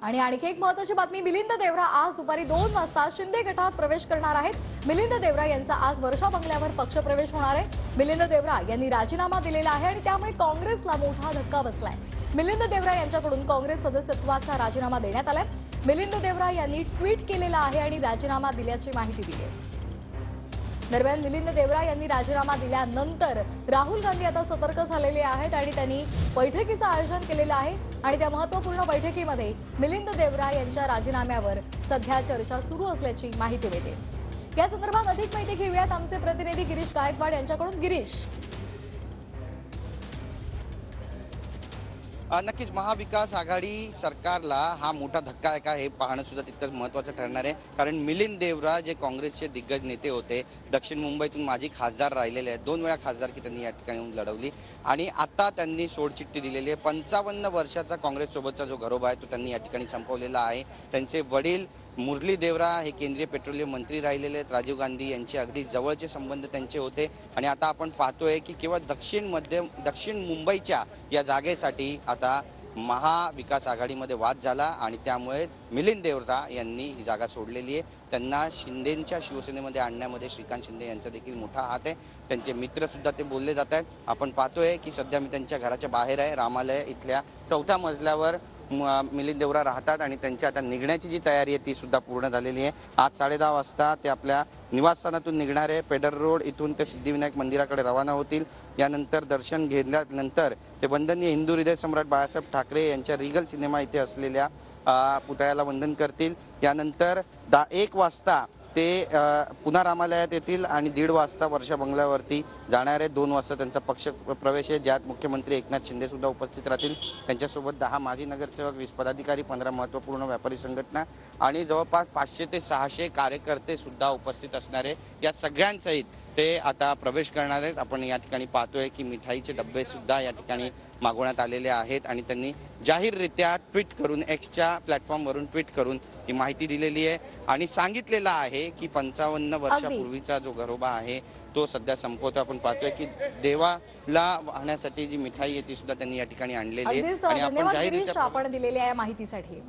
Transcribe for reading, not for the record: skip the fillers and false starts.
आणि आणखी एक महत्त्वाची बातमी, मिलिंद देवरा आज दुपारी 2 वाजता शिंदे गटात प्रवेश करणार आहेत। मिलिंद देवरा यांचा आज वर्षा बंगल्यावर पक्षप्रवेश होणार आहे। मिलिंद देवरा यांनी राजीनामा दिलेला आहे आणि त्यामुळे काँग्रेसला मोठा धक्का बसलाय। मिलिंद देवरा यांच्याकडून काँग्रेस सदस्यत्वाचा राजीनामा देण्यात आलाय। मिलिंद देवरा यांनी ट्विट केलेला आहे आणि राजीनामा दिल्याची माहिती दिली आहे। दरम्यान मिलिंद देवरा यांनी राजीनामा दिल्यानंतर राहुल गांधी आता सतर्क झालेले आहेत आणि त्यांनी बैठकीचं आयोजन केलेलं आहे आणि त्या महत्त्वपूर्ण बैठकीमध्ये मिलिंद देवरा यांच्या राजीनाम्यावर सध्या चर्चा सुरू असल्याची माहिती मिळते। या संदर्भात अधिक माहिती घेऊयात आमचे प्रतिनिधी गिरीश गायकवाड यांच्याकडून। गिरीश, नक्कीच महाविकास आघाडी सरकारला हा मोठा धक्का आहे का हे पाहणं सुद्धा तितकंच महत्त्वाचं ठरणार आहे। कारण मिलिंद देवरा जे काँग्रेसचे दिग्गज नेते होते, दक्षिण मुंबईतून माजी खासदार राहिलेले आहेत, 2 वेळा खासदारकी त्यांनी या ठिकाणी लढवली आणि आता त्यांनी सोडचिठ्ठी दिलेली आहे। 55 वर्षाचा काँग्रेससोबतचा जो घरोबा आहे तो त्यांनी या ठिकाणी संपवलेला आहे। त्यांचे वडील मुरली देवरा हे केंद्रीय पेट्रोलियम मंत्री राहिलेले आहेत, राजीव गांधी यांचे अगदी जवळचे संबंध त्यांचे होते आणि आता आपण पाहतोय की केवळ दक्षिण मुंबईच्या या जागेसाठी आता महाविकास आघाडीमध्ये वाद झाला आणि त्यामुळेच मिलिंद देवरा यांनी ही जागा सोडलेली आहे। त्यांना शिंदेच्या शिवसेनेमध्ये आणण्यामध्ये श्रीकांत शिंदे यांचा देखील मोठा हात आहे। त्यांचे मित्र सुद्धा ते बोलले जात आहेत। आपण पाहतोय की सध्या मी त्यांच्या घराच्या बाहेर आहे। रामालय इथल्या 4थ्या मजल्यावर मिलिंद देवरा राहतात आणि त्यांची आता निघण्याची जी तयारी आहे ती सुद्धा पूर्ण झालेली आहे। आज 10:30 वाजता ते आपल्या निवासस्थानातून निघणार आहे। पेडर रोड इथून ते सिद्धिविनायक मंदिराकडे रवाना होतील। यानंतर दर्शन घेतल्यानंतर ते वंदनीय हिंदू हृदय सम्राट बाळासाहेब ठाकरे यांच्या रिगल सिनेमा इथे असलेल्या पुतळ्याला वंदन करतील। यानंतर 1 वाजता ते पुन्हा रामालयात येतील आणि 1:30 वाजता वर्षा बंगल्यावरती जाणार आहे। 2 वाजता त्यांचा पक्ष प्रवेश आहे, ज्यात मुख्यमंत्री एकनाथ शिंदे सुद्धा उपस्थित राहतील। त्यांच्यासोबत 10 माजी नगरसेवक, 20 पदाधिकारी, 15 महत्त्वपूर्ण व्यापारी संघटना आणि जवळपास 500 ते 600 कार्यकर्ते सुद्धा उपस्थित असणार आहे। या सगळ्यांसहित ते आता प्रवेश करणार आहेत। आपण या ठिकाणी पाहतोय की मिठाईचे डब्बे सुद्धा या ठिकाणी मागवण्यात आलेले आहेत आणि त्यांनी जाहीररित्या ट्विट करून एक्सच्या प्लॅटफॉर्मवरून ट्विट करून ही माहिती दिलेली आहे आणि सांगितलेलं आहे की 55 वर्षापूर्वीचा जो घरोबा आहे तो सध्या संपवतो। आपण पाहतोय की देवाला वाहण्यासाठी जी मिठाई आहे ती सुद्धा त्यांनी या ठिकाणी आणलेली आहे आणि आपण जाहीररित्या आपण दिलेल्या या माहितीसाठी